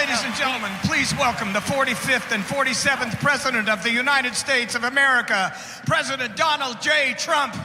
Ladies and gentlemen, please welcome the 45th and 47th President of the United States of America, President Donald J. Trump.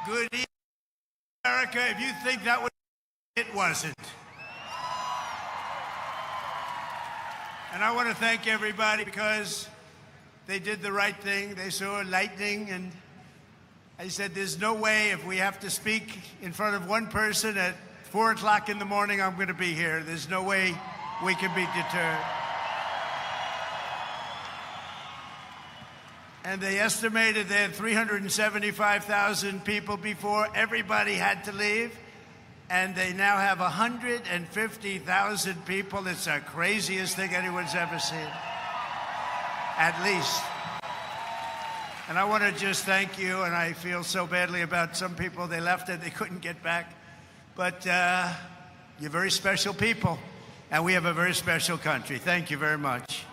Good evening, America. If you think that was, it wasn't. And I want to thank everybody because they did the right thing. They saw lightning, and I said, there's no way if we have to speak in front of one person at 4 o'clock in the morning, I'm going to be here. There's no way we can be deterred. And they estimated they had 375,000 people before. Everybody had to leave. And they now have 150,000 people. It's the craziest thing anyone's ever seen. At least. And I want to just thank you. And I feel so badly about some people. They left and they couldn't get back. But you're very special people. And we have a very special country. Thank you very much.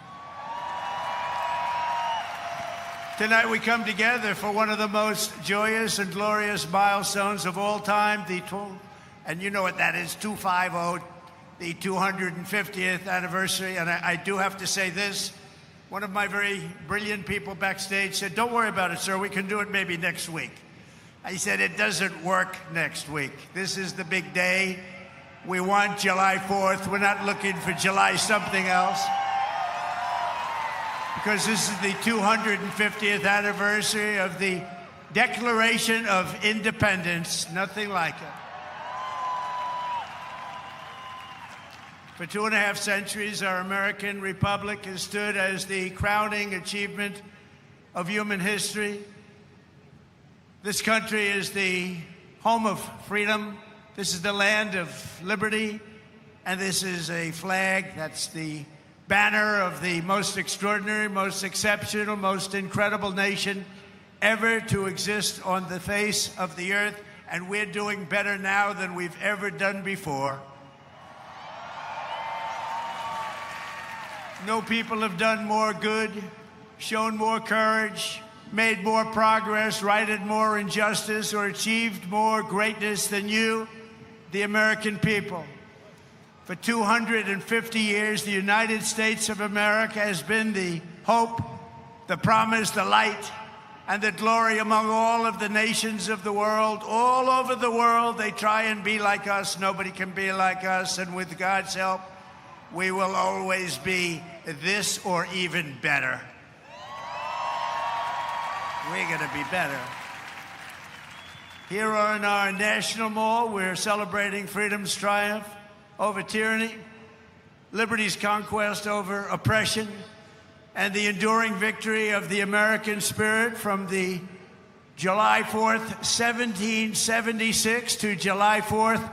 Tonight we come together for one of the most joyous and glorious milestones of all time, and you know what that is, 250, the 250th anniversary. And I do have to say this. One of my very brilliant people backstage said, don't worry about it, sir. We can do it maybe next week. I said, it doesn't work next week. This is the big day. We want July 4th. We're not looking for July something else. Because this is the 250th anniversary of the Declaration of Independence. Nothing like it. For 2.5 centuries, our American Republic has stood as the crowning achievement of human history. This country is the home of freedom. This is the land of liberty. And this is a flag that's the banner of the most extraordinary, most exceptional, most incredible nation ever to exist on the face of the earth. And we're doing better now than we've ever done before. No people have done more good, shown more courage, made more progress, righted more injustice, or achieved more greatness than you, the American people. For 250 years, the United States of America has been the hope, the promise, the light, and the glory among all of the nations of the world. All over the world, they try and be like us. Nobody can be like us. And with God's help, we will always be this or even better. We're going to be better. Here on our National Mall, we're celebrating freedom's triumph over tyranny, liberty's conquest over oppression, and the enduring victory of the American spirit from the July 4th, 1776 to July 4th,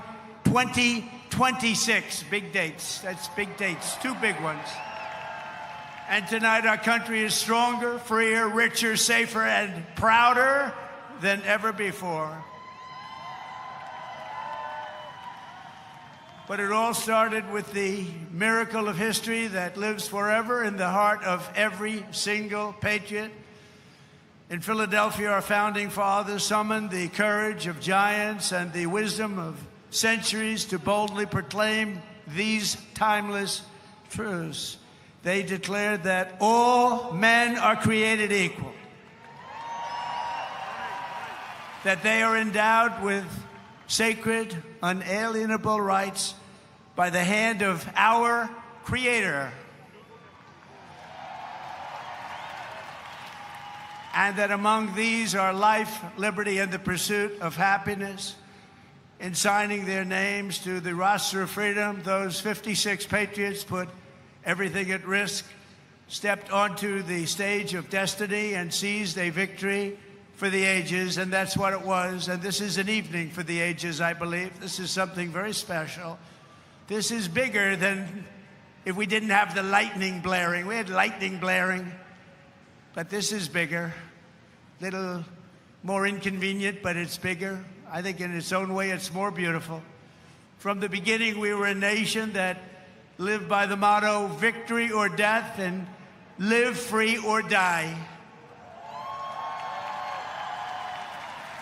2026. Big dates. That's big dates. Two big ones. And tonight our country is stronger, freer, richer, safer, and prouder than ever before. But it all started with the miracle of history that lives forever in the heart of every single patriot. In Philadelphia, our founding fathers summoned the courage of giants and the wisdom of centuries to boldly proclaim these timeless truths. they declared that all men are created equal, that they are endowed with sacred, unalienable rights by the hand of our Creator, and that among these are life, liberty, and the pursuit of happiness. In signing their names to the roster of freedom, those 56 patriots put everything at risk, stepped onto the stage of destiny, and seized a victory for the ages, and that's what it was. And this is an evening for the ages, I believe. This is something very special. This is bigger than if we didn't have the lightning blaring. We had lightning blaring, but this is bigger. Little more inconvenient, but it's bigger. I think in its own way, it's more beautiful. From the beginning, we were a nation that lived by the motto, victory or death, and live free or die.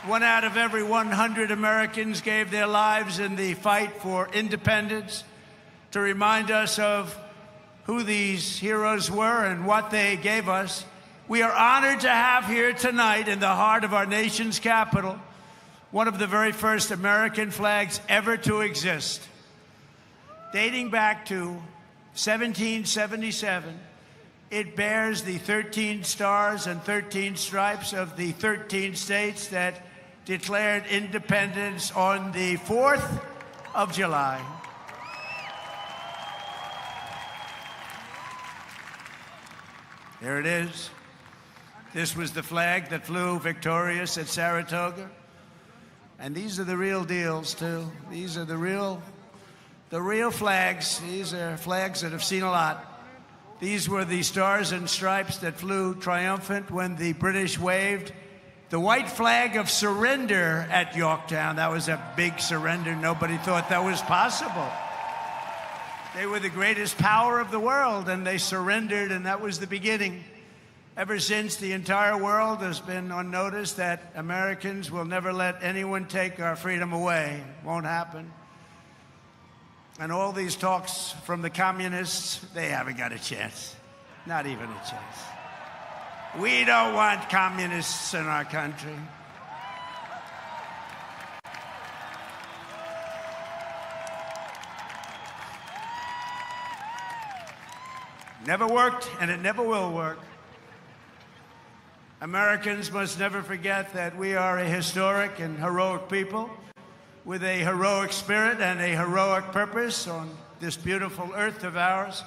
1 out of every 100 Americans gave their lives in the fight for independence to remind us of who these heroes were and what they gave us. We are honored to have here tonight, in the heart of our nation's capital, one of the very first American flags ever to exist. Dating back to 1777, it bears the 13 stars and 13 stripes of the 13 states that declared independence on the 4th of July. There it is. This was the flag that flew victorious at Saratoga. And these are the real deals, too. These are the real flags. These are flags that have seen a lot. These were the stars and stripes that flew triumphant when the British waved the white flag of surrender at Yorktown. That was a big surrender. Nobody thought that was possible. They were the greatest power of the world, and they surrendered, and that was the beginning. Ever since, the entire world has been on notice that Americans will never let anyone take our freedom away. Won't happen. And all these talks from the communists, they haven't got a chance. Not even a chance. We don't want communists in our country. Never worked, and it never will work. Americans must never forget that we are a historic and heroic people with a heroic spirit and a heroic purpose on this beautiful earth of ours.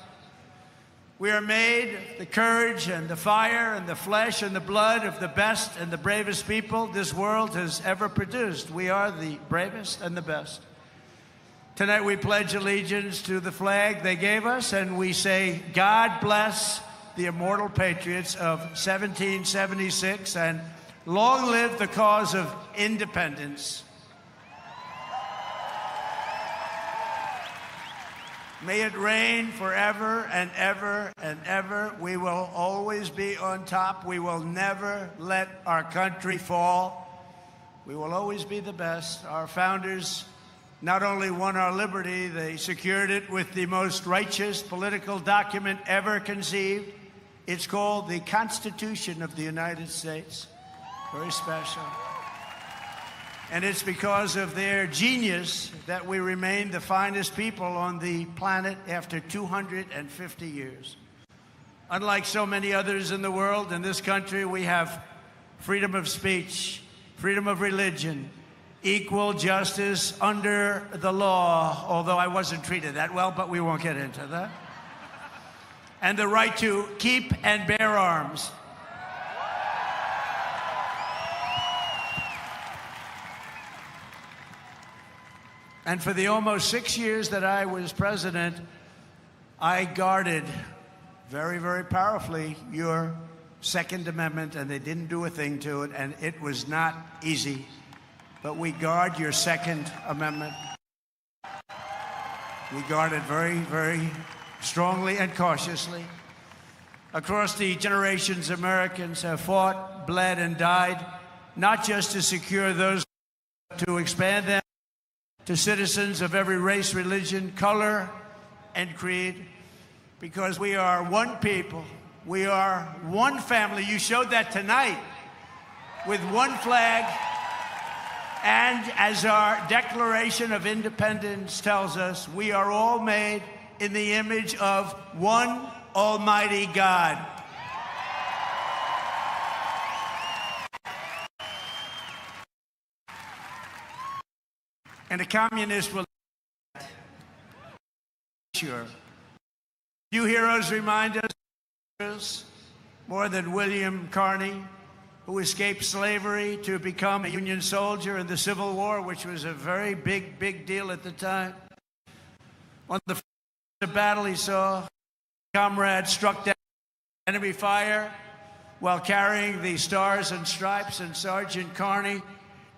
We are made the courage and the fire and the flesh and the blood of the best and the bravest people this world has ever produced. We are the bravest and the best. Tonight we pledge allegiance to the flag they gave us, and we say, God bless the immortal patriots of 1776, and long live the cause of independence. May it reign forever and ever and ever. We will always be on top. We will never let our country fall. We will always be the best. Our founders not only won our liberty, they secured it with the most righteous political document ever conceived. It's called the Constitution of the United States. Very special. And it's because of their genius that we remain the finest people on the planet after 250 years. Unlike so many others in the world, in this country, we have freedom of speech, freedom of religion, equal justice under the law, although I wasn't treated that well, but we won't get into that. And the right to keep and bear arms. And for the almost 6 years that I was president, I guarded very, very powerfully your Second Amendment, and they didn't do a thing to it, and it was not easy. But we guard your Second Amendment. We guard it very, very strongly and cautiously. Across the generations, Americans have fought, bled, and died, not just to secure those, to expand them to citizens of every race, religion, color, and creed. because we are one people. We are one family. You showed that tonight with one flag. And as our Declaration of Independence tells us, we are all made in the image of one Almighty God. And a communist will sure. Few heroes remind us more than William Carney, who escaped slavery to become a Union soldier in the Civil War, which was a very big deal at the time. On the first battle he saw, comrades struck down enemy fire while carrying the Stars and Stripes, and Sergeant Carney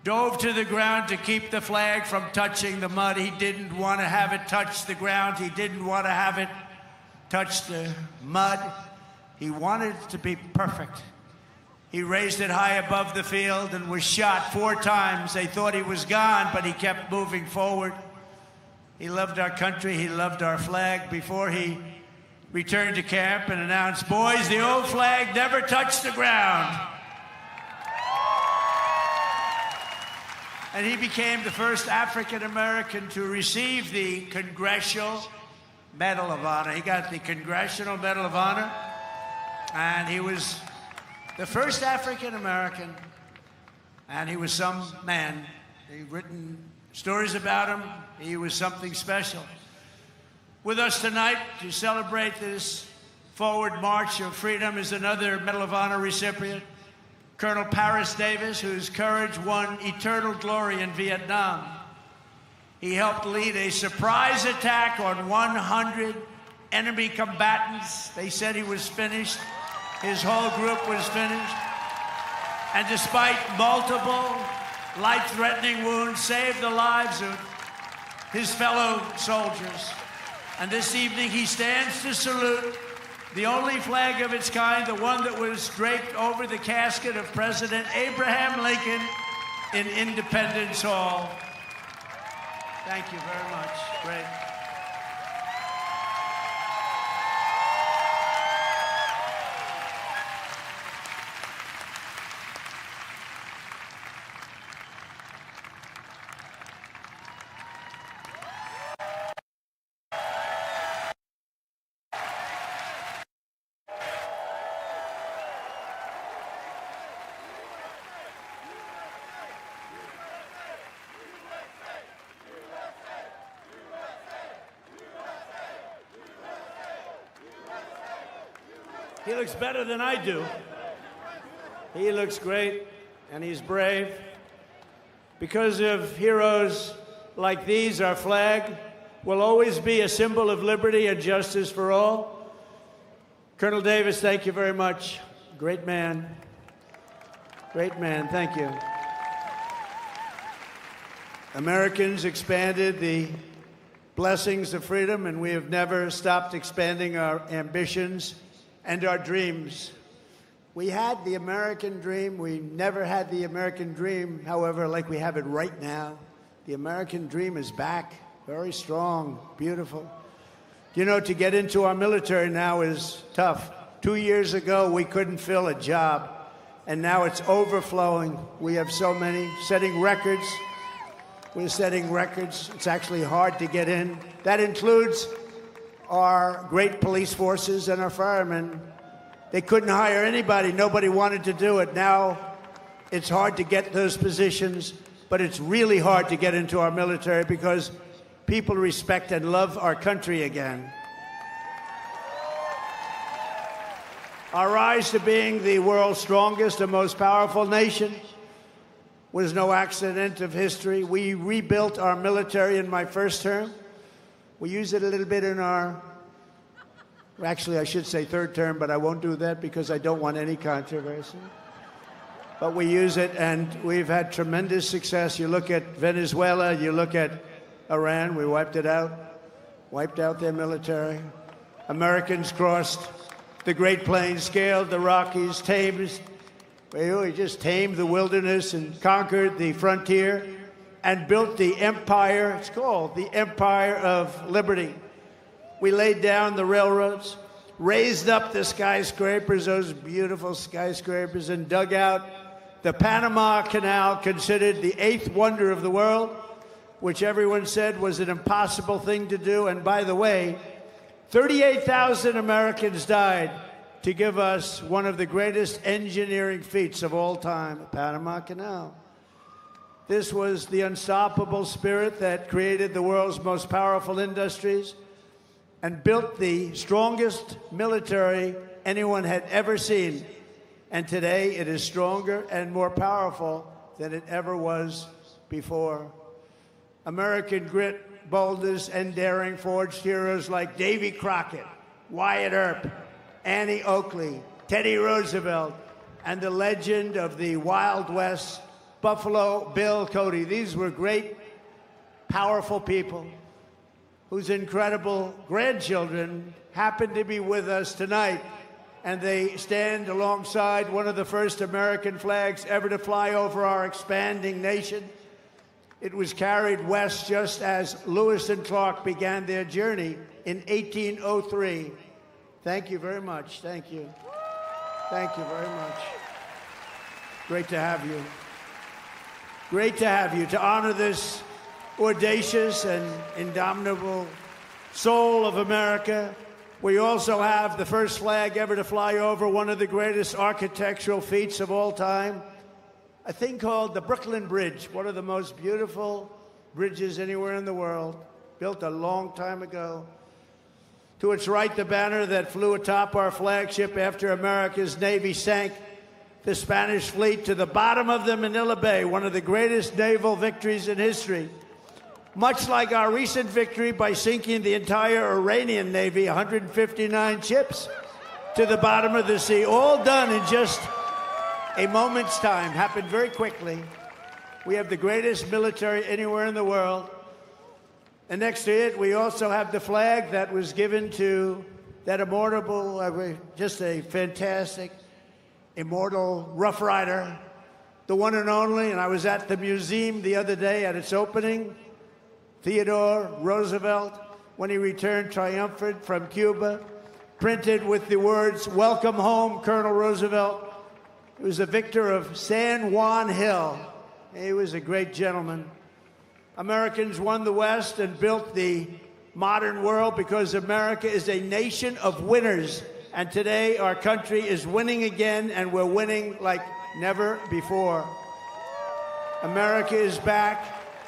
dove to the ground to keep the flag from touching the mud. He didn't want to have it touch the ground. He didn't want to have it touch the mud. He wanted it to be perfect. He raised it high above the field and was shot 4 times. They thought he was gone, but he kept moving forward. He loved our country. He loved our flag. Before he returned to camp and announced, "Boys, the old flag never touched the ground." And he became the first African-American to receive the Congressional Medal of Honor. He got the Congressional Medal of Honor, and he was the first African-American, and he was some man. They've written stories about him. He was something special. With us tonight to celebrate this forward march of freedom is another Medal of Honor recipient, Colonel Paris Davis, whose courage won eternal glory in Vietnam. He helped lead a surprise attack on 100 enemy combatants. They said he was finished. His whole group was finished. And despite multiple life-threatening wounds, saved the lives of his fellow soldiers. And this evening he stands to salute the only flag of its kind, the one that was draped over the casket of President Abraham Lincoln in Independence Hall. Thank you very much. Great. He looks better than I do. He looks great, and he's brave. Because of heroes like these, our flag will always be a symbol of liberty and justice for all. Colonel Davis, thank you very much. Great man. Great man, thank you. Americans expanded the blessings of freedom, and we have never stopped expanding our ambitions and our dreams. We had the American dream. We never had the American dream, however, like we have it right now. The American dream is back, very strong, beautiful. You know, to get into our military now is tough. 2 years ago, we couldn't fill a job, and now it's overflowing. We have so many, setting records. We're setting records. It's actually hard to get in. That includes our great police forces and our firemen. They couldn't hire anybody. Nobody wanted to do it. Now it's hard to get those positions, but it's really hard to get into our military because people respect and love our country again. Our rise to being the world's strongest and most powerful nation was no accident of history. We rebuilt our military in my first term. We use it a little bit in our, actually I should say third term, but I won't do that because I don't want any controversy. But we use it, and we've had tremendous success. You look at Venezuela, you look at Iran, we wiped it out, wiped out their military. Americans crossed the Great Plains, scaled the Rockies, we just tamed the wilderness and conquered the frontier and built the empire. It's called the Empire of Liberty. We laid down the railroads, raised up the skyscrapers, those beautiful skyscrapers, and dug out the Panama Canal, considered the 8th wonder of the world, which everyone said was an impossible thing to do. And by the way, 38,000 Americans died to give us one of the greatest engineering feats of all time, the Panama Canal. This was the unstoppable spirit that created the world's most powerful industries and built the strongest military anyone had ever seen. And today it is stronger and more powerful than it ever was before. American grit, boldness, and daring forged heroes like Davy Crockett, Wyatt Earp, Annie Oakley, Teddy Roosevelt, and the legend of the Wild West, Buffalo Bill Cody. These were great, powerful people whose incredible grandchildren happen to be with us tonight. And they stand alongside one of the first American flags ever to fly over our expanding nation. It was carried west just as Lewis and Clark began their journey in 1803. Thank you very much. Thank you. Thank you very much. Great to have you. Great to have you, to honor this audacious and indomitable soul of America. We also have the first flag ever to fly over one of the greatest architectural feats of all time, a thing called the Brooklyn Bridge, one of the most beautiful bridges anywhere in the world, built a long time ago. To its right, the banner that flew atop our flagship after America's Navy sank the Spanish fleet to the bottom of the Manila Bay, one of the greatest naval victories in history. Much like our recent victory by sinking the entire Iranian Navy, 159 ships, to the bottom of the sea, all done in just a moment's time, happened very quickly. We have the greatest military anywhere in the world. And next to it, we also have the flag that was given to that immortal, just a fantastic, immortal Rough Rider, the one and only. And I was at the museum the other day at its opening. Theodore Roosevelt, when he returned triumphant from Cuba, printed with the words, "Welcome home, Colonel Roosevelt." He was a victor of San Juan Hill. He was a great gentleman. Americans won the West and built the modern world because America is a nation of winners. And today our country is winning again, and we're winning like never before. America is back,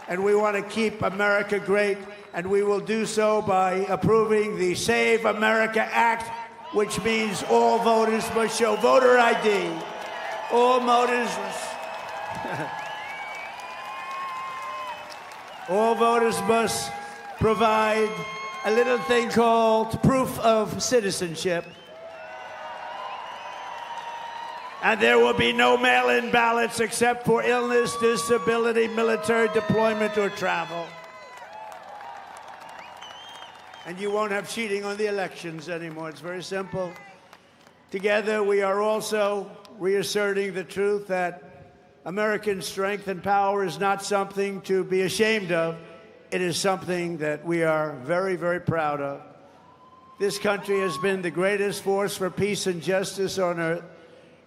and we want to keep America great, and we will do so by approving the Save America Act, which means all voters must show voter ID. All voters must provide a little thing called proof of citizenship. And there will be no mail-in ballots except for illness, disability, military deployment, or travel. And you won't have cheating on the elections anymore. It's very simple. Together, we are also reasserting the truth that American strength and power is not something to be ashamed of. It is something that we are very, very proud of. This country has been the greatest force for peace and justice on earth.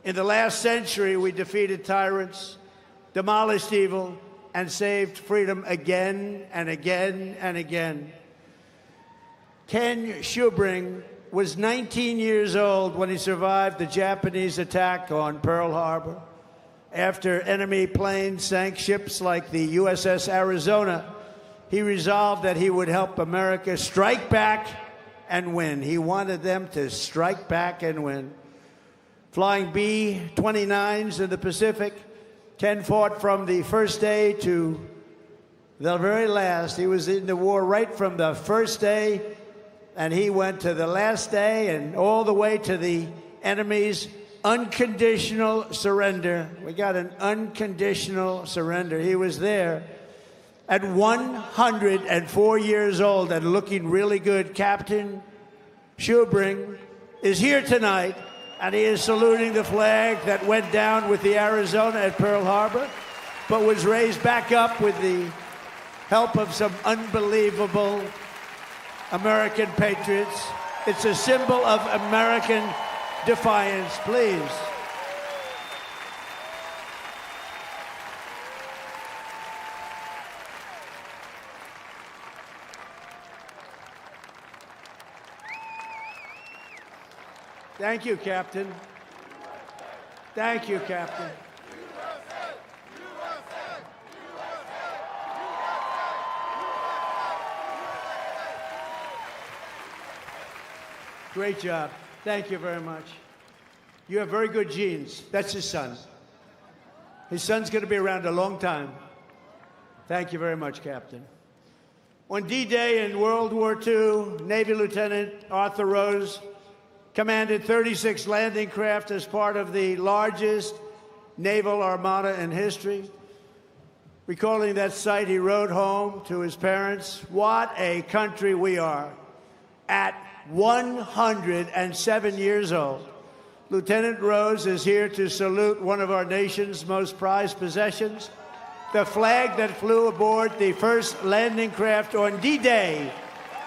In the last century, we defeated tyrants, demolished evil, and saved freedom again and again and again. Ken Schubring was 19 years old when he survived the Japanese attack on Pearl Harbor. After enemy planes sank ships like the USS Arizona, he resolved that he would help America strike back and win. He wanted them to strike back and win. Flying B-29s in the Pacific, Ken fought from the first day to the very last. He was in the war right from the first day, and he went to the last day and all the way to the enemy's unconditional surrender. We got an unconditional surrender. He was there at 104 years old and looking really good. Captain Schubring is here tonight, and he is saluting the flag that went down with the Arizona at Pearl Harbor, but was raised back up with the help of some unbelievable American patriots. It's a symbol of American defiance, please. Thank you, Captain. Thank you, Captain. Great job. Thank you very much. You have very good genes. That's his son. His son's going to be around a long time. Thank you very much, Captain. On D-Day in World War II, Navy Lieutenant Arthur Rose commanded 36 landing craft as part of the largest naval armada in history. Recalling that sight, he wrote home to his parents, "What a country we are." At 107 years old, Lieutenant Rose is here to salute one of our nation's most prized possessions, the flag that flew aboard the first landing craft on D-Day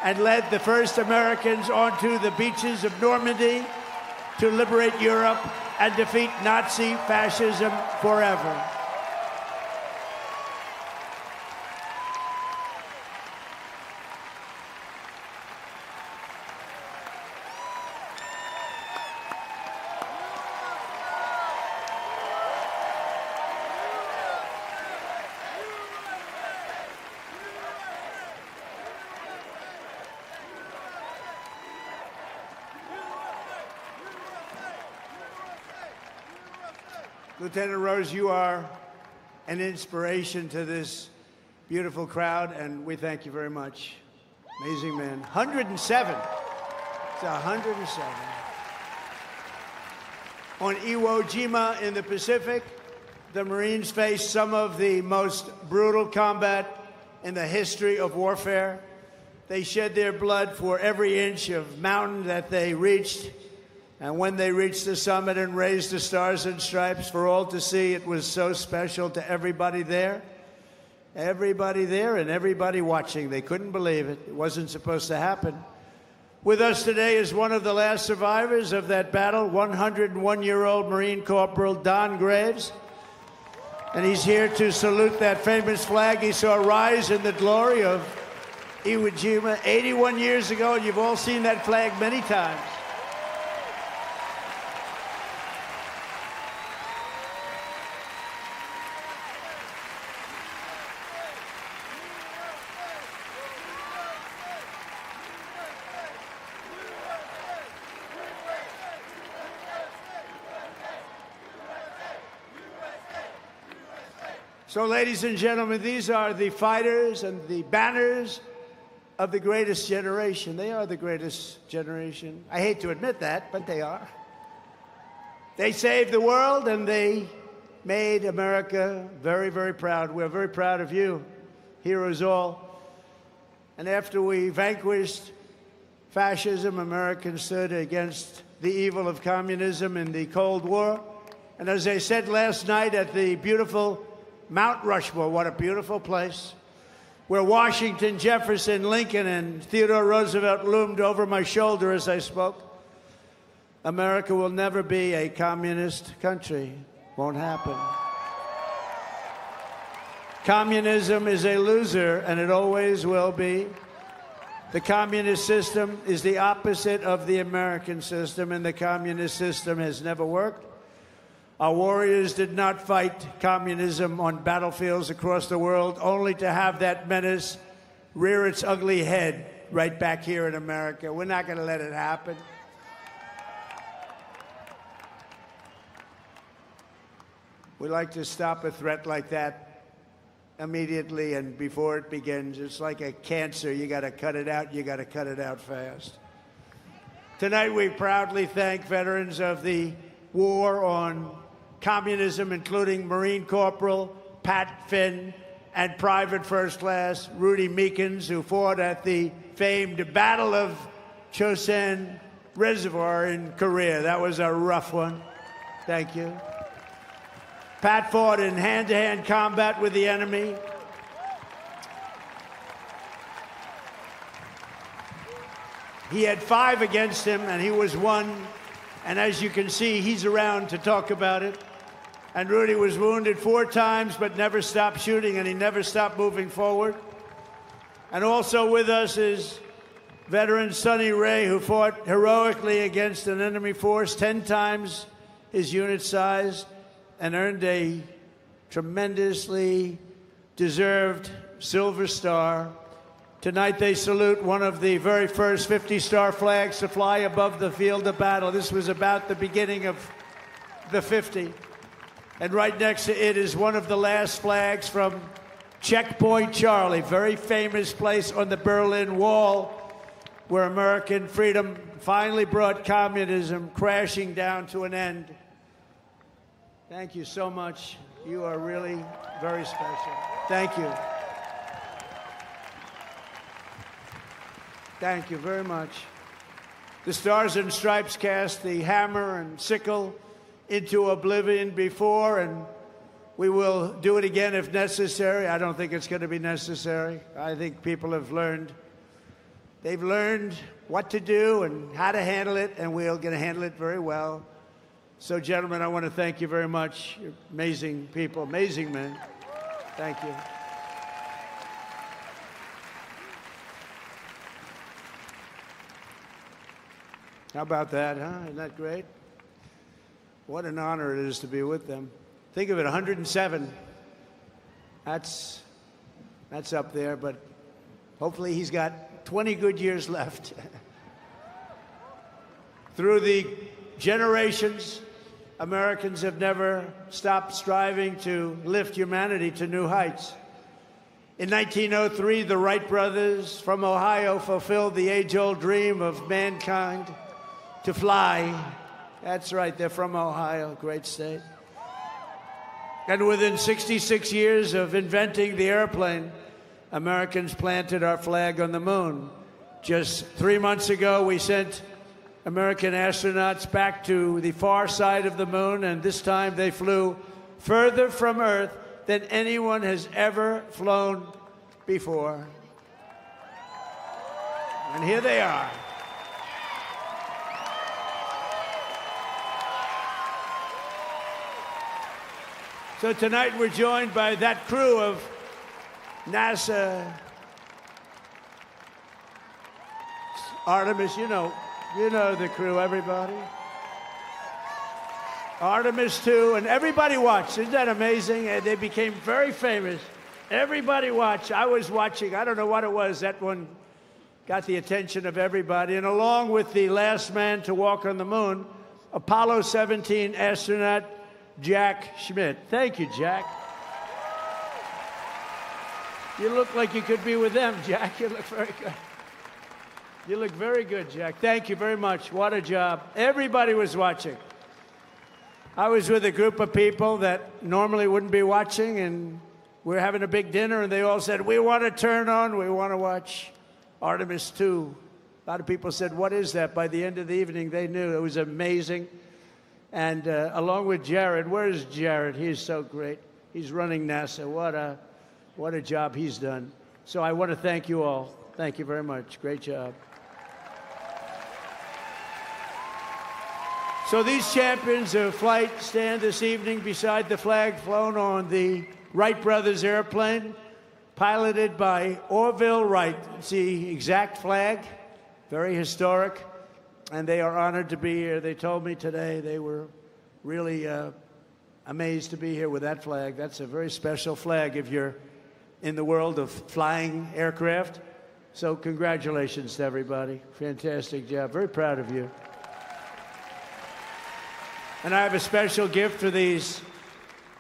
and led the first Americans onto the beaches of Normandy to liberate Europe and defeat Nazi fascism forever. Lieutenant Rose, you are an inspiration to this beautiful crowd, and we thank you very much. Amazing man. 107. It's 107. On Iwo Jima in the Pacific, the Marines faced some of the most brutal combat in the history of warfare. They shed their blood for every inch of mountain that they reached. And when they reached the summit and raised the stars and stripes for all to see, it was so special to everybody there. Everybody there and everybody watching. They couldn't believe it. It wasn't supposed to happen. With us today is one of the last survivors of that battle, 101-year-old Marine Corporal Don Graves. And he's here to salute that famous flag he saw rise in the glory of Iwo Jima 81 years ago. And you've all seen that flag many times. So, ladies and gentlemen, these are the fighters and the banners of the greatest generation. They are the greatest generation. I hate to admit that, but they are. They saved the world, and they made America very, very proud. We're very proud of you, heroes all. And after we vanquished fascism, Americans stood against the evil of communism in the Cold War. And as I said last night at the beautiful Mount Rushmore, what a beautiful place, where Washington, Jefferson, Lincoln, and Theodore Roosevelt loomed over my shoulder as I spoke. America will never be a communist country. Won't happen. Communism is a loser, and it always will be. The communist system is the opposite of the American system, and the communist system has never worked. Our warriors did not fight communism on battlefields across the world, only to have that menace rear its ugly head right back here in America. We're not going to let it happen. We like to stop a threat like that immediately and before it begins. It's like a cancer. You got to cut it out. You got to cut it out fast. Tonight, we proudly thank veterans of the war on communism, including Marine Corporal Pat Finn and Private First Class Rudy Meekins, who fought at the famed Battle of Chosin Reservoir in Korea. That was a rough one. Thank you. Pat fought in hand-to-hand combat with the enemy. He had 5 against him, and he was 1. And as you can see, he's around to talk about it. And Rudy was wounded 4 times, but never stopped shooting, and he never stopped moving forward. And also with us is veteran Sonny Ray, who fought heroically against an enemy force 10 times his unit size and earned a tremendously deserved Silver Star. Tonight they salute one of the very first 50-star flags to fly above the field of battle. This was about the beginning of the 50. And right next to it is one of the last flags from Checkpoint Charlie, very famous place on the Berlin Wall, where American freedom finally brought communism crashing down to an end. Thank you so much. You are really very special. Thank you. Thank you very much. The Stars and Stripes cast the hammer and sickle into oblivion before, and we will do it again if necessary. I don't think it's going to be necessary. I think people have learned. They've learned what to do and how to handle it, and we're going to handle it very well. So, gentlemen, I want to thank you very much. You're amazing people, amazing men. Thank you. How about that, huh? Isn't that great? What an honor it is to be with them. Think of it, 107. That's up there, but hopefully he's got 20 good years left. Through the generations, Americans have never stopped striving to lift humanity to new heights. In 1903, the Wright brothers from Ohio fulfilled the age-old dream of mankind to fly. That's right, they're from Ohio, great state. And within 66 years of inventing the airplane, Americans planted our flag on the moon. Just 3 months ago, we sent American astronauts back to the far side of the moon, and this time they flew further from Earth than anyone has ever flown before. And here they are. So tonight we're joined by that crew of NASA Artemis, you know the crew, everybody. Artemis 2, and everybody watched. Isn't that amazing? And they became very famous. Everybody watched. I was watching. I don't know what it was. That one got the attention of everybody. And along with the last man to walk on the moon, Apollo 17 astronaut Jack Schmitt. Thank you, Jack. You look like you could be with them, Jack. You look very good. You look very good, Jack. Thank you very much. What a job. Everybody was watching. I was with a group of people that normally wouldn't be watching, and we're having a big dinner, and they all said, we want to turn on, we want to watch Artemis 2. A lot of people said, what is that? By the end of the evening, they knew. It was amazing. And along with Jared, where's Jared? He's so great. He's running NASA. What a job he's done. So I want to thank you all. Thank you very much. Great job. So these champions of flight stand this evening beside the flag flown on the Wright brothers airplane, piloted by Orville Wright. It's the exact flag, very historic, and they are honored to be here. They told me today they were really amazed to be here with that flag. That's a very special flag if you're in the world of flying aircraft. So congratulations to everybody. Fantastic job. Very proud of you. And I have a special gift for these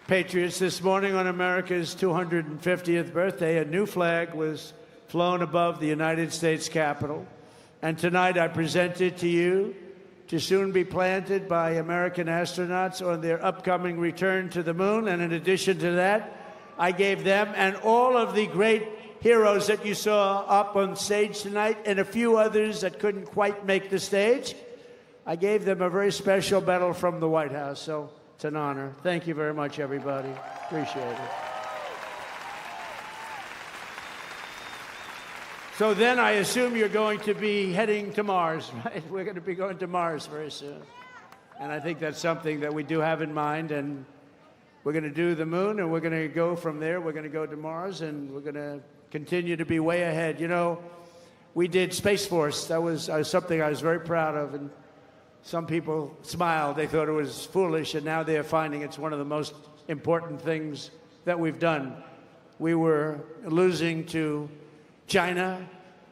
patriots. This morning on America's 250th birthday, a new flag was flown above the United States Capitol. And tonight I present it to you to soon be planted by American astronauts on their upcoming return to the moon. And in addition to that, I gave them and all of the great heroes that you saw up on stage tonight and a few others that couldn't quite make the stage, I gave them a very special medal from the White House. So it's an honor. Thank you very much, everybody. Appreciate it. So then I assume you're going to be heading to Mars, right? We're going to be going to Mars very soon. And I think that's something that we do have in mind. And we're going to do the moon, and we're going to go from there. We're going to go to Mars, and we're going to continue to be way ahead. You know, we did Space Force. That was something I was very proud of. And some people smiled. They thought it was foolish. And now they're finding it's one of the most important things that we've done. We were losing to China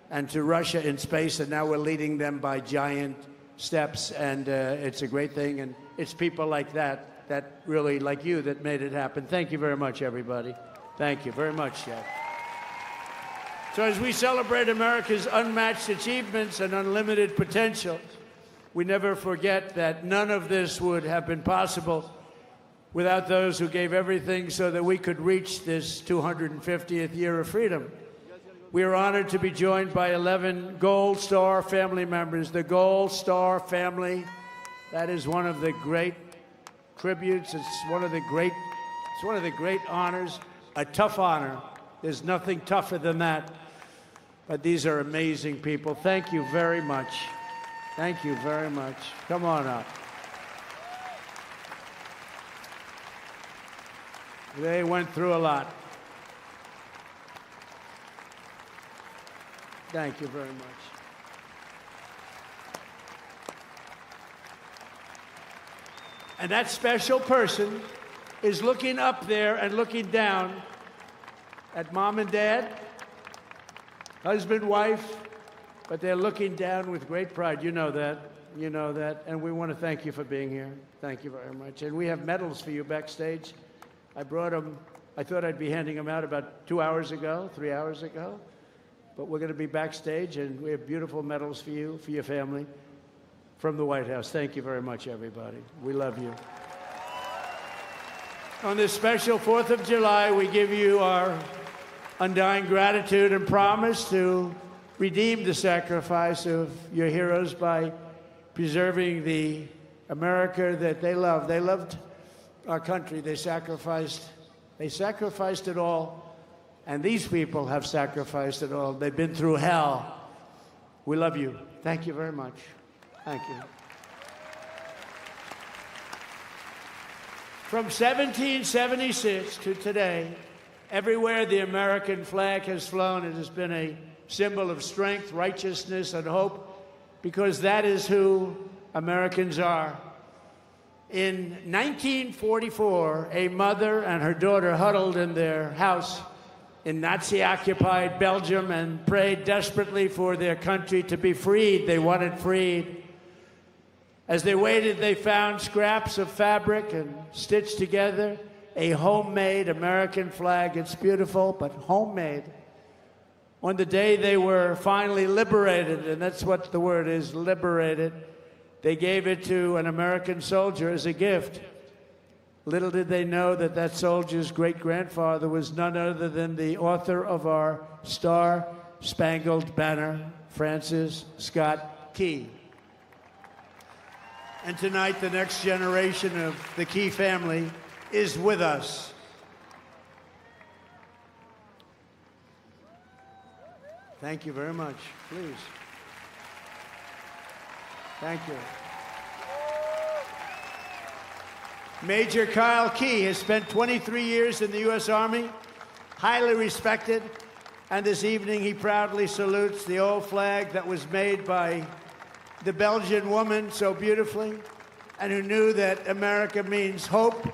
and to Russia in space, and now we're leading them by giant steps, and it's a great thing, and it's people like that really, like you, that made it happen. Thank you very much, everybody. Thank you very much, Jeff. So as we celebrate America's unmatched achievements and unlimited potential, we never forget that none of this would have been possible without those who gave everything so that we could reach this 250th year of freedom. We are honored to be joined by 11 Gold Star family members. The Gold Star family, that is one of the great tributes. It's one of the great honors, a tough honor. There's nothing tougher than that. But these are amazing people. Thank you very much. Thank you very much. Come on up. They went through a lot. Thank you very much. And that special person is looking up there and looking down at mom and dad, husband, wife, but they're looking down with great pride. You know that. You know that. And we want to thank you for being here. Thank you very much. And we have medals for you backstage. I brought them. I thought I'd be handing them out about 3 hours ago. But we're going to be backstage, and we have beautiful medals for you, for your family, from the White House. Thank you very much, everybody. We love you. On this special 4th of July, we give you our undying gratitude and promise to redeem the sacrifice of your heroes by preserving the America that they loved. They loved our country. They sacrificed it all. And these people have sacrificed it all. They've been through hell. We love you. Thank you very much. Thank you. From 1776 to today, everywhere the American flag has flown, it has been a symbol of strength, righteousness, and hope, because that is who Americans are. In 1944, a mother and her daughter huddled in their house in Nazi-occupied Belgium and prayed desperately for their country to be freed. They wanted freed. As they waited, they found scraps of fabric and stitched together a homemade American flag. It's beautiful, but homemade. On the day they were finally liberated, and that's what the word is, liberated, they gave it to an American soldier as a gift. Little did they know that that soldier's great-grandfather was none other than the author of our Star-Spangled Banner, Francis Scott Key. And tonight, the next generation of the Key family is with us. Thank you very much. Please. Thank you. Major Kyle Key has spent 23 years in the U.S. Army, highly respected, and this evening he proudly salutes the old flag that was made by the Belgian woman so beautifully, and who knew that America means hope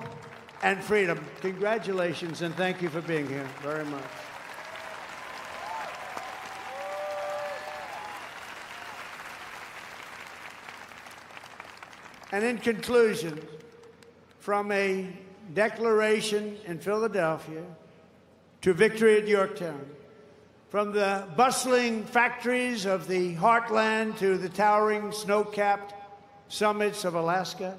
and freedom. Congratulations, and thank you for being here very much. And in conclusion, from a declaration in Philadelphia to victory at Yorktown, from the bustling factories of the heartland to the towering snow-capped summits of Alaska,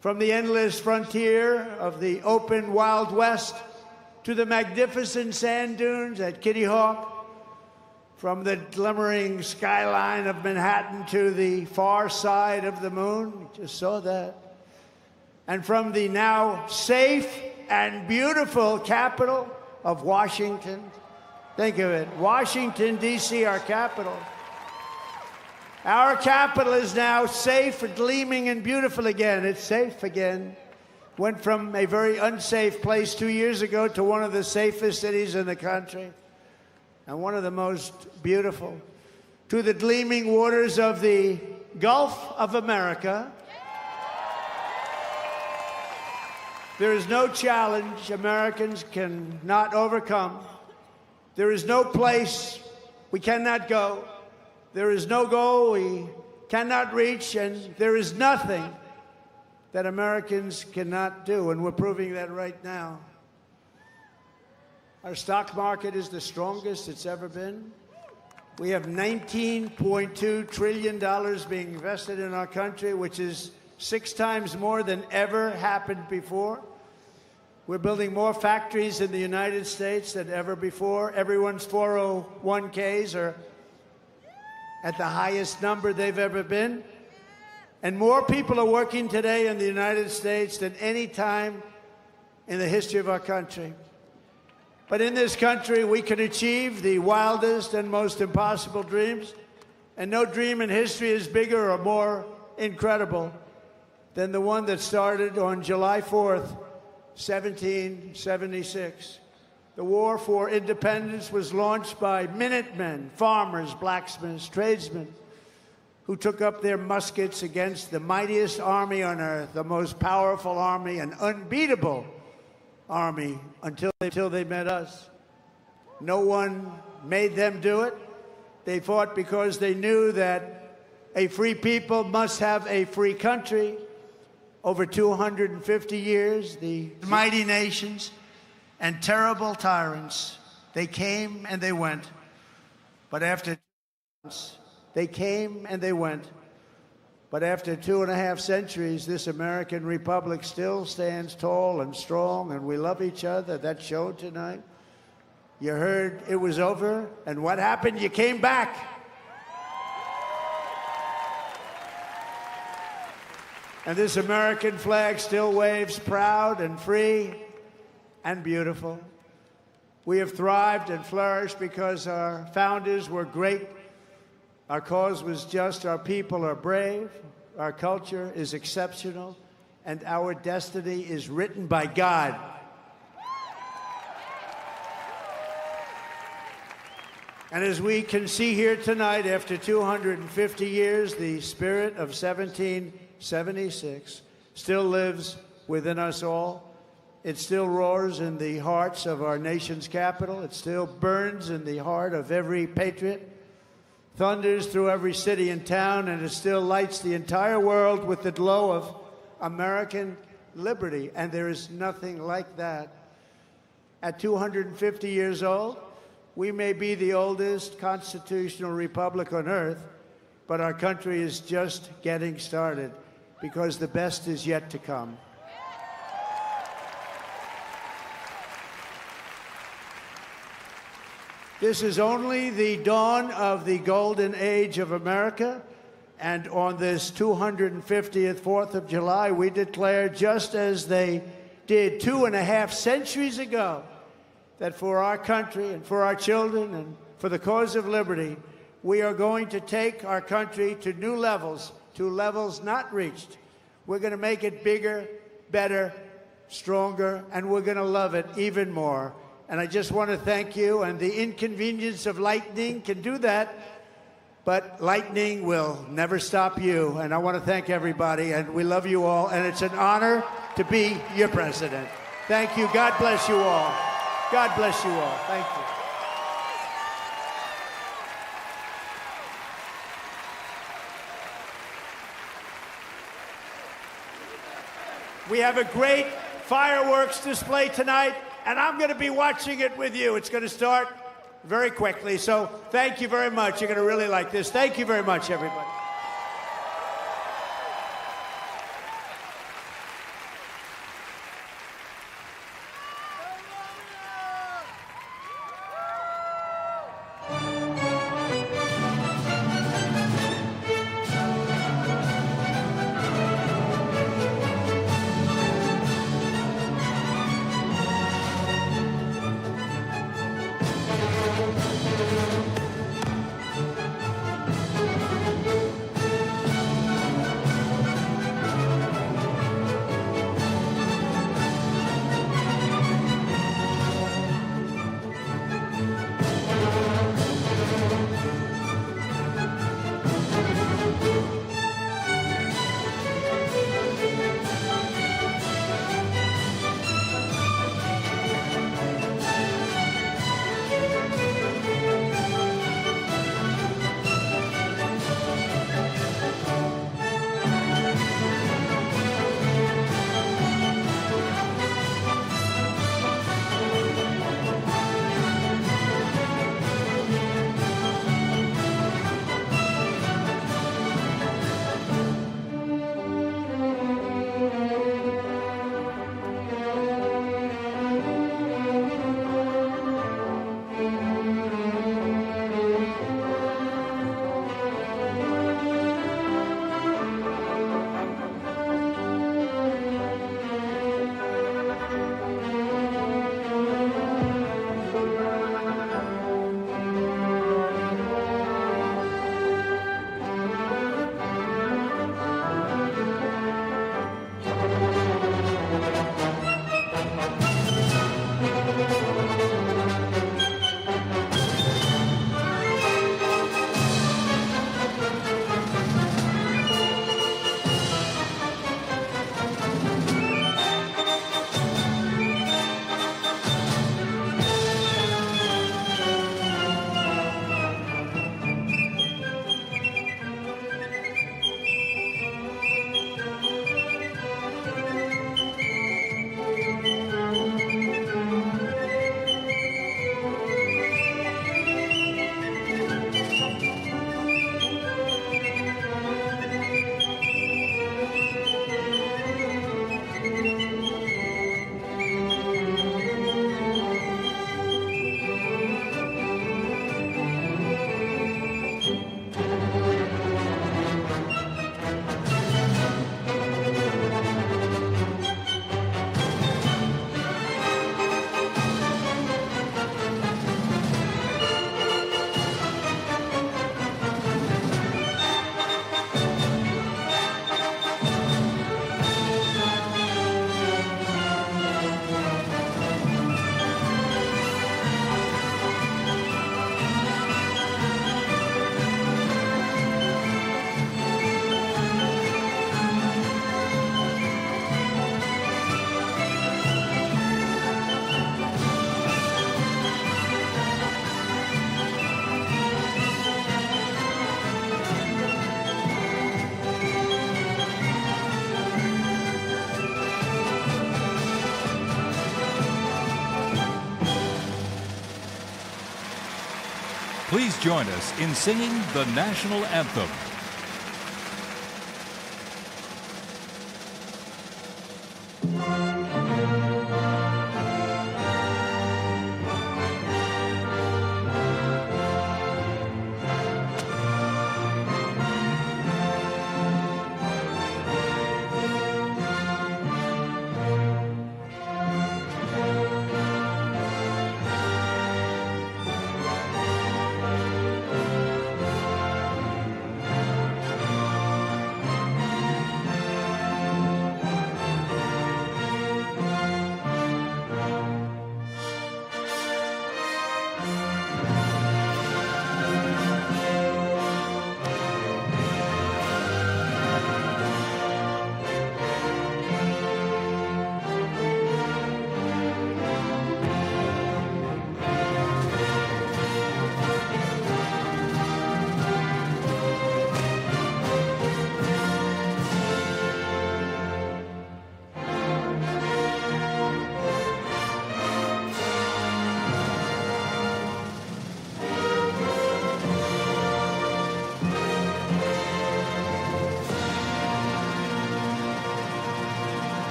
from the endless frontier of the open Wild West to the magnificent sand dunes at Kitty Hawk, from the glimmering skyline of Manhattan to the far side of the moon, we just saw that, and from the now safe and beautiful capital of Washington Think of it. Washington, D.C., our capital. Our capital is now safe, gleaming, and beautiful again. It's safe again. Went from a very unsafe place 2 years ago to one of the safest cities in the country and one of the most beautiful. To the gleaming waters of the Gulf of America. There is no challenge Americans cannot overcome. There is no place we cannot go. There is no goal we cannot reach, and there is nothing that Americans cannot do, and we're proving that right now. Our stock market is the strongest it's ever been. We have $19.2 trillion being invested in our country, which is 6 times more than ever happened before. We're building more factories in the United States than ever before. Everyone's 401ks are at the highest number they've ever been. And more people are working today in the United States than any time in the history of our country. But in this country, we can achieve the wildest and most impossible dreams. And no dream in history is bigger or more incredible than the one that started on July 4th, 1776. The war for independence was launched by Minutemen, farmers, blacksmiths, tradesmen, who took up their muskets against the mightiest army on earth, the most powerful army, an unbeatable army, until they met us. No one made them do it. They fought because they knew that a free people must have a free country. Over 250 years, the mighty nations and terrible tyrants, they came and they went. But after they came and they went. But after 2.5 centuries, this American republic still stands tall and strong, and we love each other. That showed tonight. You heard it was over, and what happened? You came back. And this American flag still waves proud and free and beautiful. We have thrived and flourished because our founders were great. Our cause was just, our people are brave, our culture is exceptional, and our destiny is written by God. And as we can see here tonight, after 250 years, the spirit of 1776 still lives within us all. It still roars in the hearts of our nation's capital. It still burns in the heart of every patriot, thunders through every city and town, and it still lights the entire world with the glow of American liberty. And there is nothing like that. At 250 years old, we may be the oldest constitutional republic on earth, but our country is just getting started, because the best is yet to come. This is only the dawn of the golden age of America, and on this 250th 4th of July, we declare, just as they did 2.5 centuries ago, that for our country and for our children and for the cause of liberty, we are going to take our country to new levels, to levels not reached. We're going to make it bigger, better, stronger, and we're going to love it even more. And I just want to thank you, and the inconvenience of lightning can do that, but lightning will never stop you. And I want to thank everybody, and we love you all, and it's an honor to be your president. Thank you. God bless you all. God bless you all. Thank you. We have a great fireworks display tonight, and I'm going to be watching it with you. It's going to start very quickly, so thank you very much. You're going to really like this. Thank you very much, everybody. Please join us in singing the national anthem.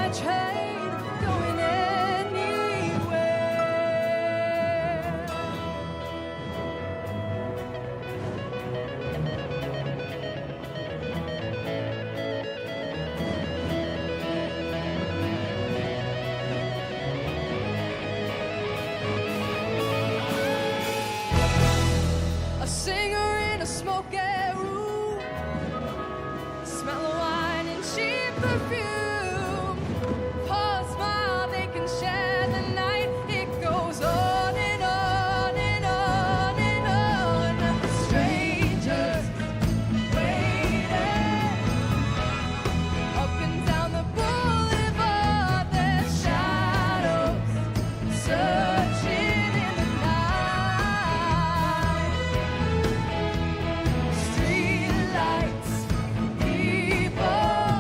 a train going anywhere. A singer in a smoky room, smell of wine and cheap perfume. For a smile they can share the night. It goes on and on and on and on. Strangers waiting up and down the boulevard. Their shadows searching in the night. Street lights, people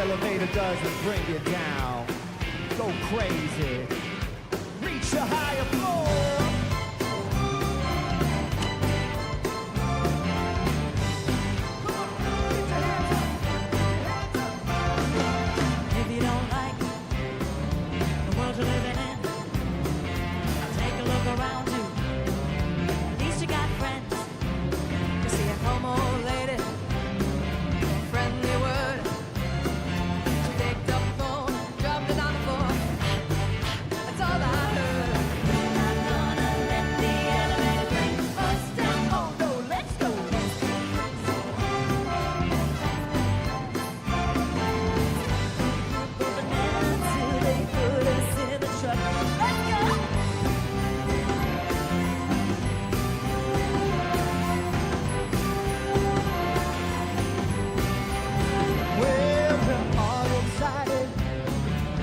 elevator doesn't bring you down. Go crazy. Reach a higher floor. If you don't like the world you're living in, take a look around you. At least you got friends. You see a homo lady, friendly word. She picked up the phone, dropped it on the floor. That's all I heard. We're not gonna let the elevator bring us down. Oh no, let's go. Going until they put us in the truck. Let's go. Well, we're all excited,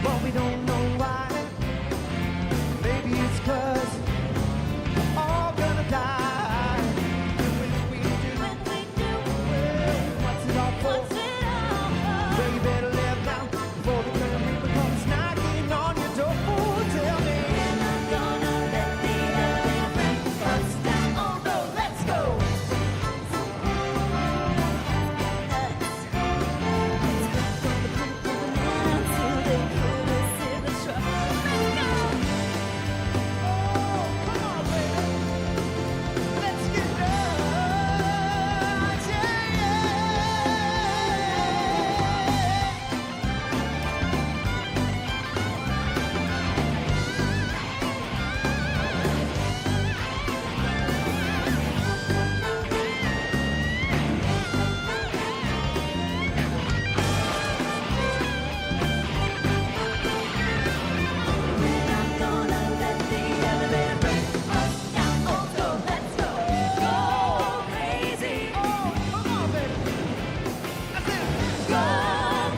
but we don't know why. Maybe it's 'cause we're all gonna die. And when we do, When we do, well, what's it all for? what's it all for? Well, you better live now before the Grim Reaper comes knocking on your door. Tell me. We're not gonna let the elevator bring us down. Oh no, let's go. Until they put us in the truck. Let's go. Come on, baby. Let's get down. We're not gonna let the elevator bring us down. Oh no, let's go. Go crazy. Oh, come on, baby. That's it. Go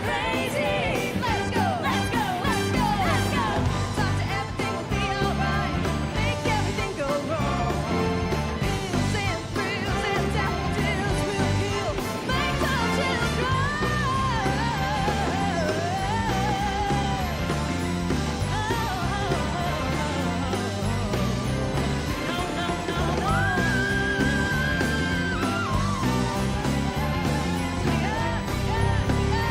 crazy. Let's go. Let's go. Let's go. Let's go. Talk to everything will be alright. Make everything go wrong. Bills and thrills and daffodils will heal. Make our children cry. No, no, no, no. Yeah, yeah, yeah.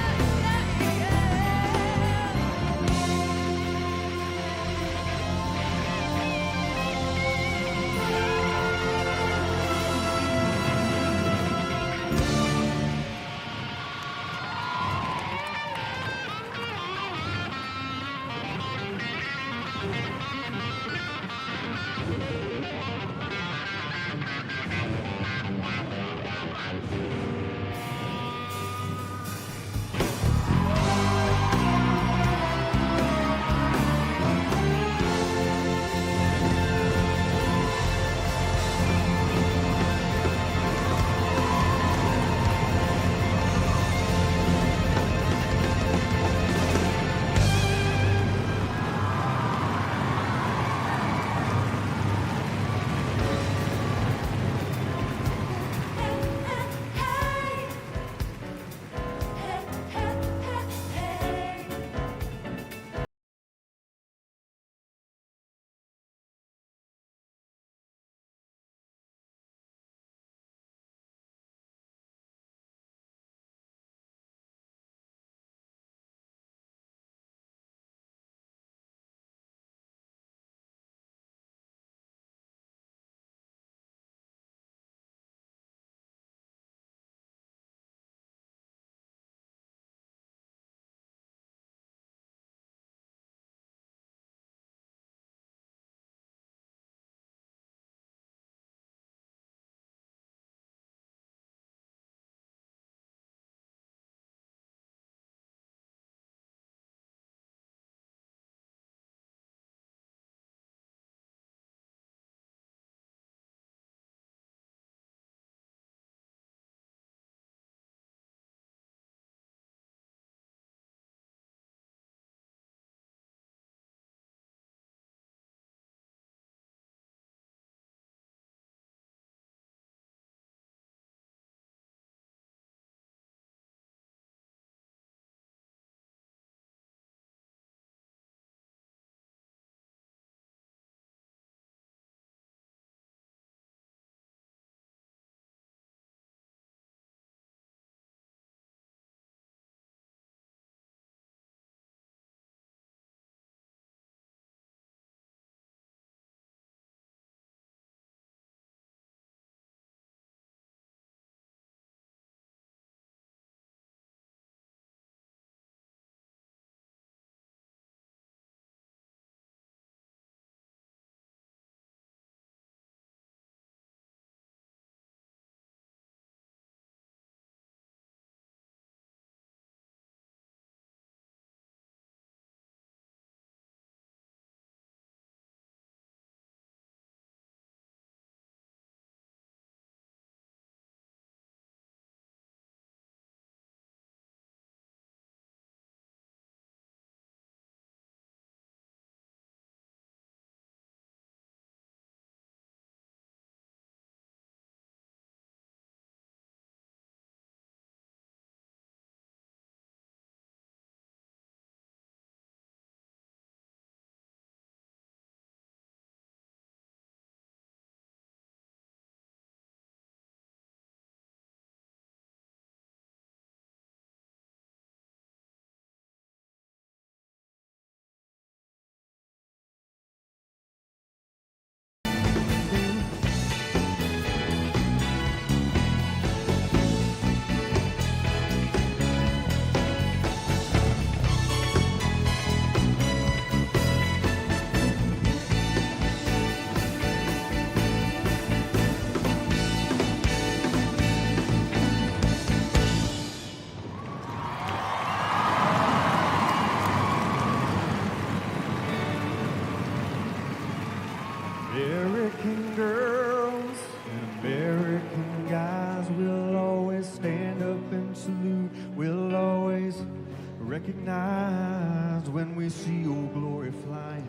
Recognize when we see old glory flying,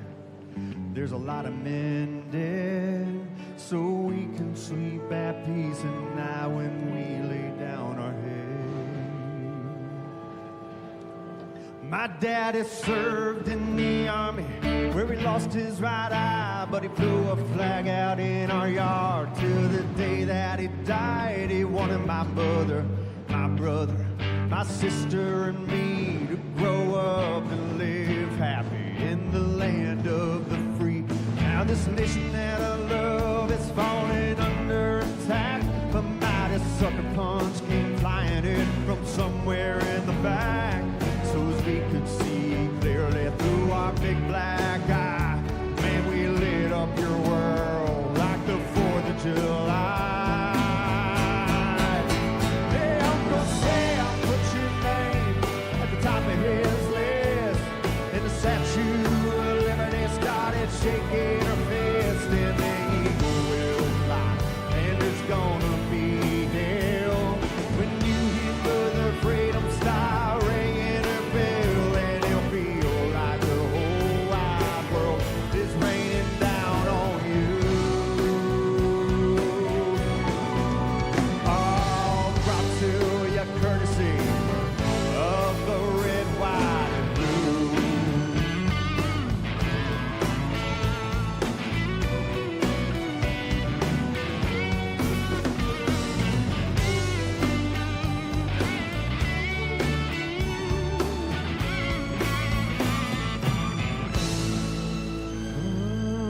there's a lot of men dead, so we can sleep at peace at night when we lay down our head. My daddy served in the army where he lost his right eye, but he flew a flag out in our yard till the day that he died. He wanted my mother, my brother, my sister and me to grow up and live happy in the land of the free. Now this nation that I love is falling under attack. A mighty sucker punch came flying in from somewhere in the back, so as we could see clearly through our big black eye. Man, we lit up your world like the 4th of July. Hey, Uncle Sam, put your name at the top of his list, and the Statue of Liberty started shaking her fist, and the eagle will fly, and there's gonna be hell when you hear Mother Freedom Star ringing her bell, and it'll feel like the whole wide world is raining down on you. All brought to your courtesy of the red, white, and blue.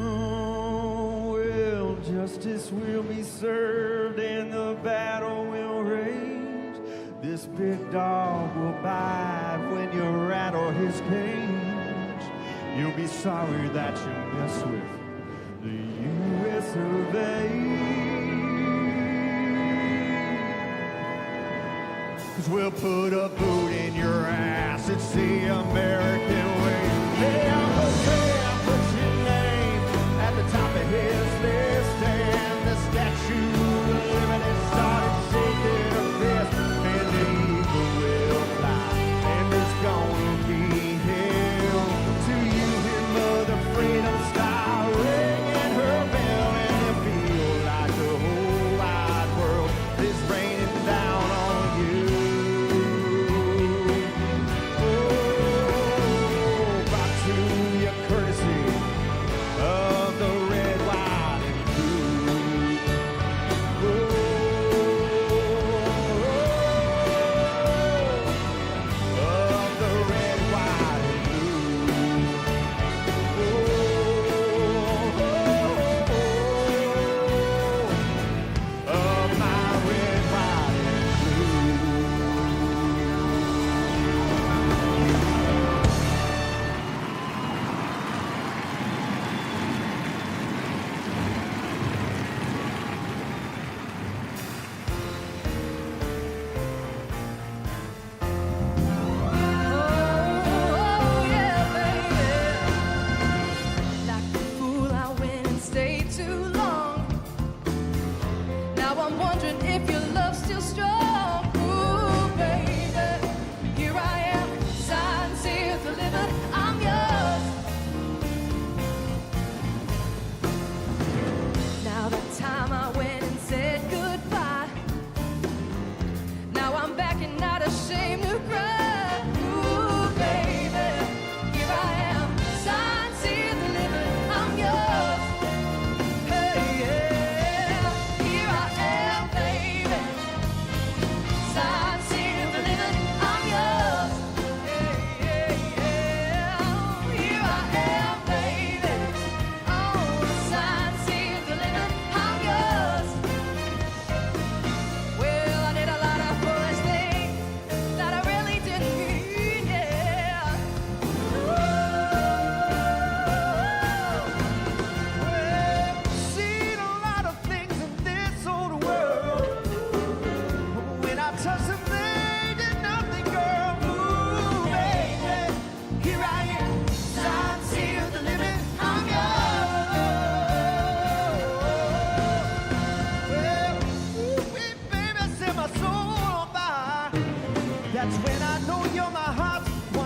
Oh, well, justice will be served and the battle will rage. This big dog will bite when you rattle his cage. You'll be sorry that you mess with the U.S. of A. 'Cause we'll put a boot in your ass. It's the American way. Hey, Uncle Sam, put your name at the top of his list, and the Statue of Liberty started shaking her fist, and the eagle will fly, and there's gonna be hell till you hear Mother Freedom Star ringing her bell, and it feel like the whole wide world is raining down on you. Oh, brought to your courtesy of the red, white, and blue. Oh, of the red, white, and blue. Oh, of my red, white, and blue. Oh, yeah, baby. Like a fool, I went and stayed too long. Now I'm wondering if your love's still strong. Ooh, baby, here I am, signed, sealed, delivered. I'm yours. Now the time I went and said goodbye. Now I'm back and not ashamed to cry. Ooh, baby, here I am, signed, sealed, delivered. I'm yours. Hey, yeah, here I am, baby, signed, sealed, delivered. I'm yours. Hey, yeah, yeah, here I am, baby. Oh, signed, sealed, delivered. I'm yours. Well, I did a lot of foolish things that I really didn't mean, yeah. Well, seen a lot of things in this old world. When I touch them, they did nothing, girl. Ooh, baby, here I am, signed, sealed, delivered. I'm yours. Well, ooh, baby, set my soul on fire. That's when I know you're my heart's one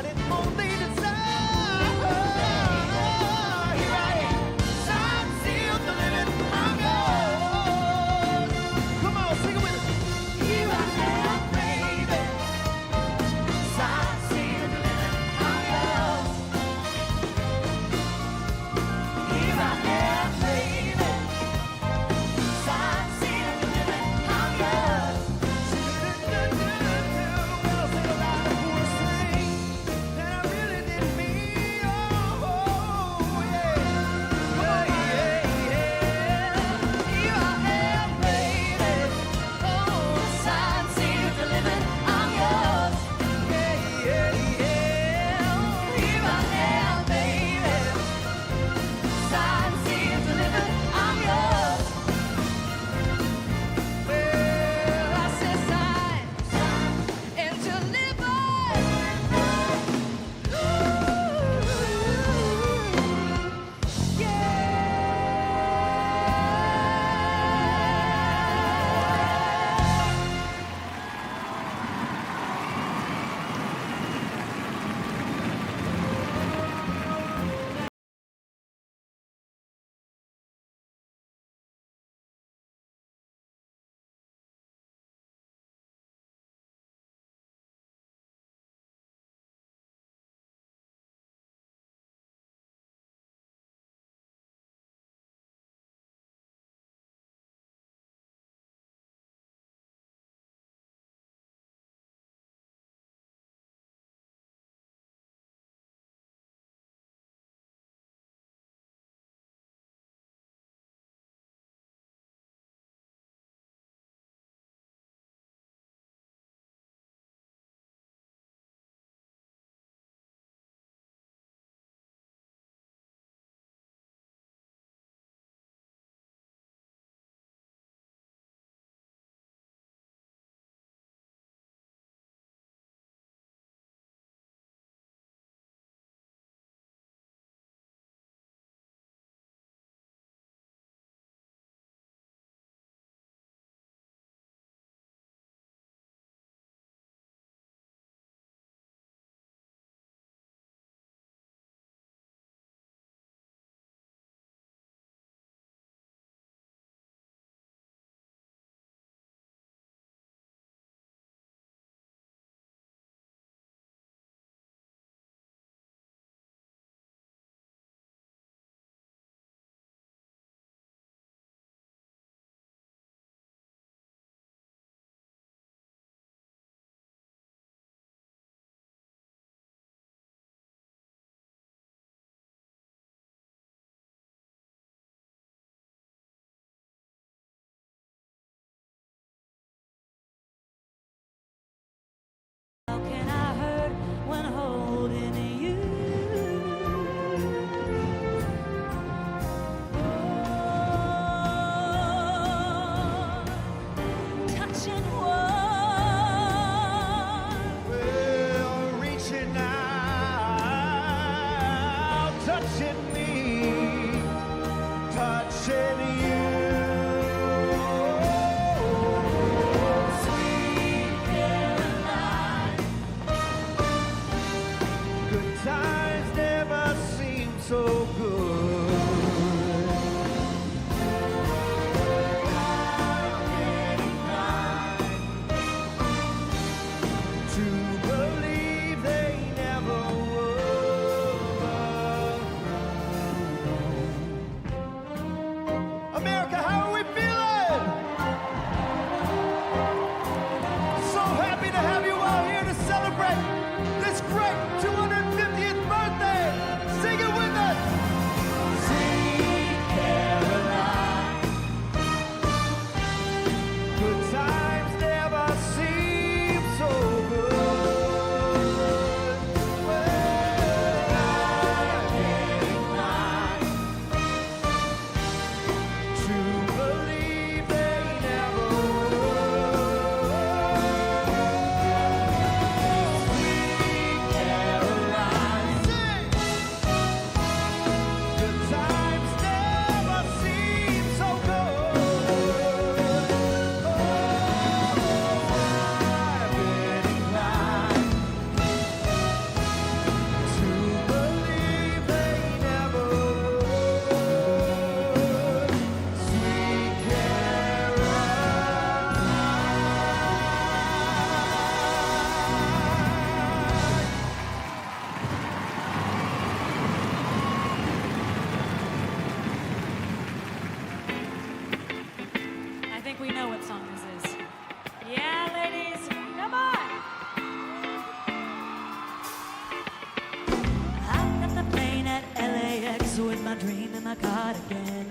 my cardigan.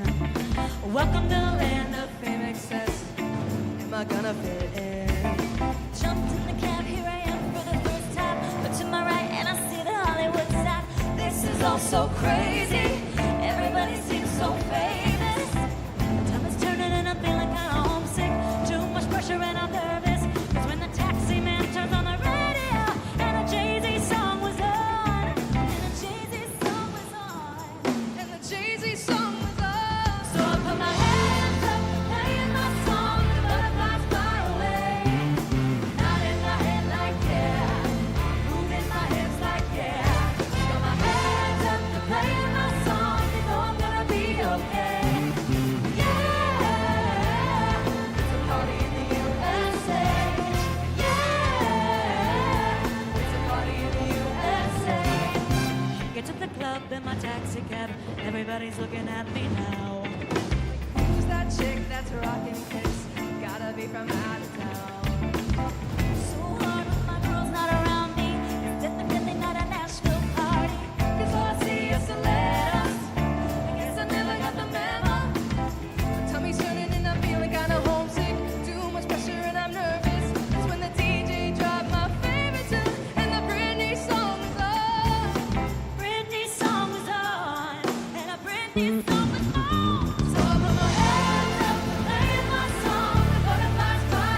Welcome to the land of Fame excess, am I gonna fit in? jumped in the cab, here I am for the first time. Look to my right and I see the Hollywood sign. This is all so crazy, everybody seems so famous. Time is turning and I'm feeling kinda homesick. Too much pressure and I'm nervous. Cause when the taxi man turns on the radio and a Jay-Z song was on, and a Jay-Z song was on, And the Jay-Z song was on. so I put my hands up, playing my song, the butterflies fly away. Nodding my head like yeah, moving my hips like yeah. Got my hands up, playing my song, you know I'm gonna be okay. Yeah, it's a party in the USA. Yeah, it's a party in the USA. Get to the club in my taxi cab, everybody's looking at me now. Who's that chick that's rocking kicks? Gotta be from out of town. So hard when my girl's not around me. It's definitely not a Nashville party. Cause all I see is stilettos. I guess I never got the memo. My tummy's turning and I'm feeling kinda homesick. Too much pressure and I'm nervous. It's when the DJ dropped my favorite tune and the Britney song is on. Britney song was on, and a Britney song was on. So I put my hands up, Playing my song, the butterflies fly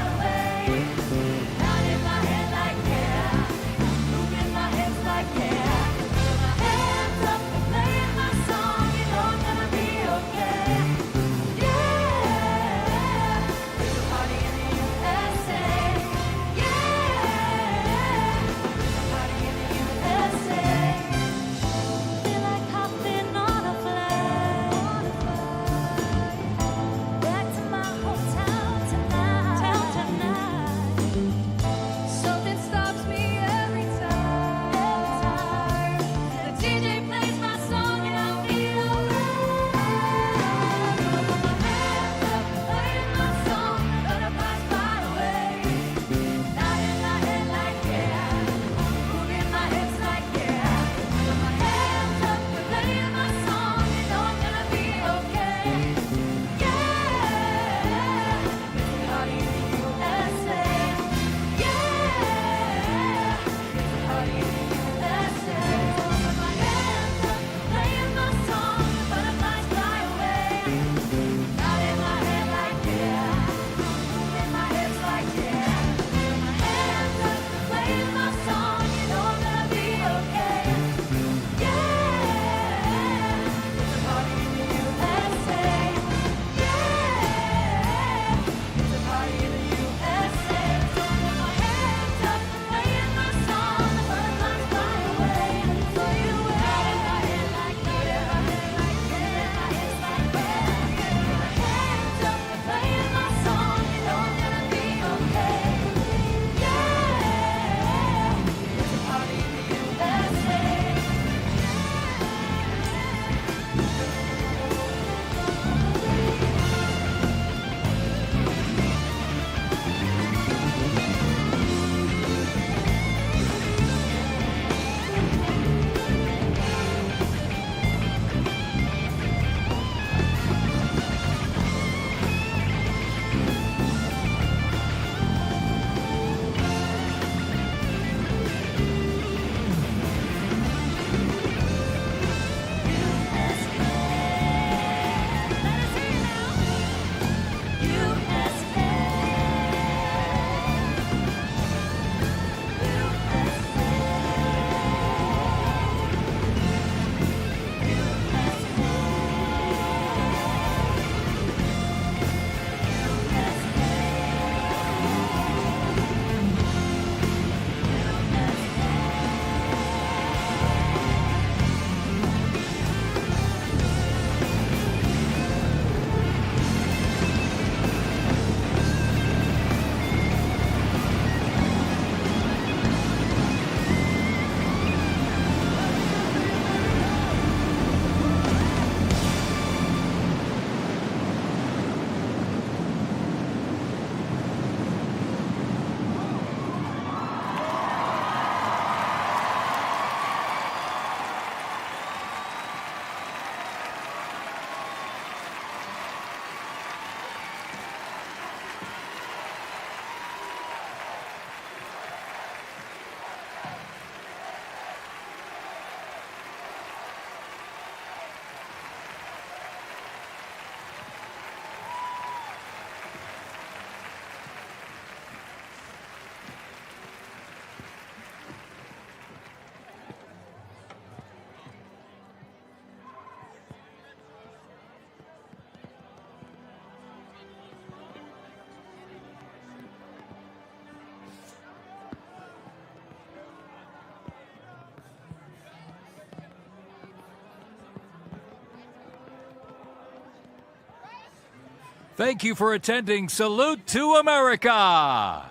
Thank you for attending Salute to America.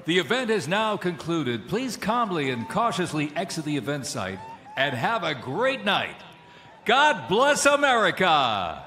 The event is now concluded. Please calmly and cautiously exit the event site and have a great night. God bless America.